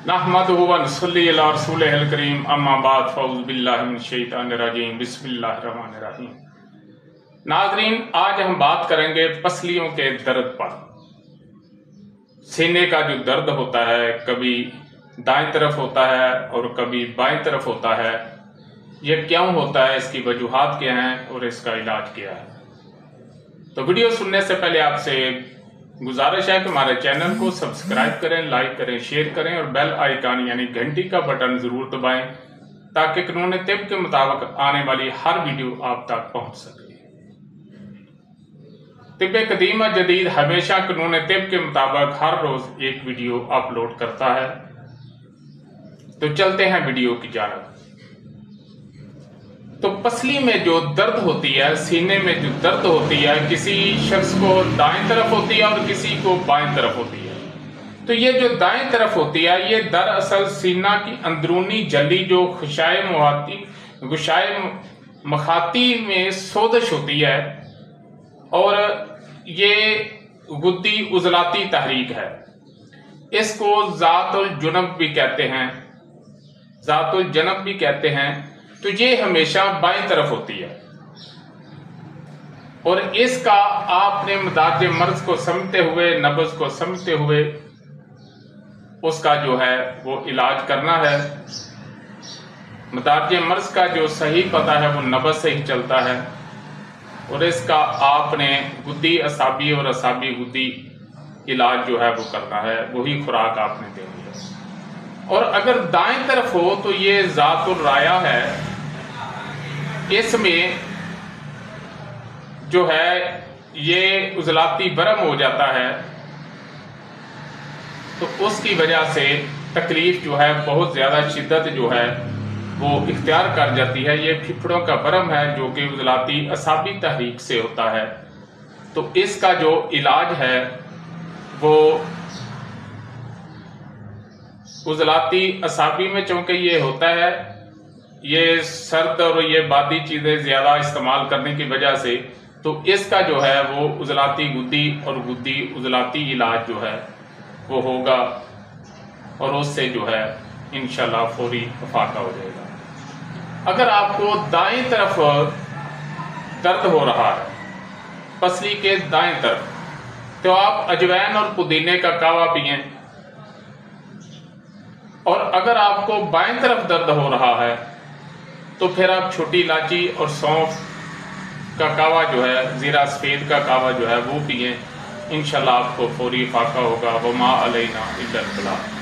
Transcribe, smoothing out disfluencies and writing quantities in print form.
नहमदुहु व नसल्ली अला रसूलिहिल करीम अम्मा बाद फ़अऊज़ु बिल्लाहि मिनश शैतानिर रजीम बिस्मिल्लाहिर रहमानिर रहीम। नाज़रीन, आज हम बात करेंगे पसलियों के दर्द पर। सीने का जो दर्द होता है, कभी दाएं तरफ होता है और कभी बाएं तरफ होता है, यह क्यों होता है, इसकी वजूहात क्या हैं और इसका इलाज क्या है। तो वीडियो सुनने से पहले आपसे गुजारिश है कि हमारे चैनल को सब्सक्राइब करें, लाइक करें, शेयर करें और बेल आइकन यानी घंटी का बटन जरूर दबाएं ताकि कानून तिब के मुताबिक आने वाली हर वीडियो आप तक पहुंच सके। तिब कदीम जदीद हमेशा कानून तिब के मुताबिक हर रोज एक वीडियो अपलोड करता है। तो चलते हैं वीडियो की जानिब। तो पसली में जो दर्द होती है, सीने में जो दर्द होती है, किसी शख्स को दाएं तरफ होती है और किसी को बाएं तरफ होती है। तो ये जो दाएं तरफ होती है, ये दरअसल सीना की अंदरूनी झिल्ली जो गुशाए मखाती में सोजिश होती है और ये गुद्दी उजलाती तहरीक है। इसको ज़ातुल जुनब भी कहते हैं, ज़ातुल जनब भी कहते हैं। तो ये हमेशा बाएं तरफ होती है और इसका आपने मदाद मर्ज को समझते हुए, नब्ज को समझते हुए उसका जो है वो इलाज करना है। मदाद मर्ज का जो सही पता है वो नब्ज से ही चलता है और इसका आपने गुद्दी असाबी और असाबी गुद्दी इलाज जो है वो करना है, वही खुराक आपने देनी है। और अगर दाएं तरफ हो तो ये ज़ातुल राया है, इसमें जो है ये उजलाती बरम हो जाता है। तो उसकी वजह से तकलीफ जो है बहुत ज़्यादा शिद्दत जो है वो इख्तियार कर जाती है। ये फिफड़ों का बरम है जो कि उजलाती असाबी तहरीक से होता है। तो इसका जो इलाज है वो उजलाती असाबी में, चूँकि ये होता है, ये सर्द और ये बादी चीज़ें ज़्यादा इस्तेमाल करने की वजह से, तो इसका जो है वो उजलाती गुद्दी और गुद्दी उजलाती इलाज जो है वो होगा और उससे जो है इंशाल्लाह फौरी इफाका हो जाएगा। अगर आपको दाएं तरफ दर्द हो रहा है, पसली के दाएं तरफ, तो आप अजवैन और पुदीने का कावा पिएं। और अगर आपको बाएं तरफ दर्द हो रहा है तो फिर आप छोटी इलायची और सौंफ का कावा जो है, ज़ीरा सफ़ेद का कावा जो है वो पिएं। इंशाल्लाह आपको फौरी फाका होगा। वमा अलैना इल्लल बलाग।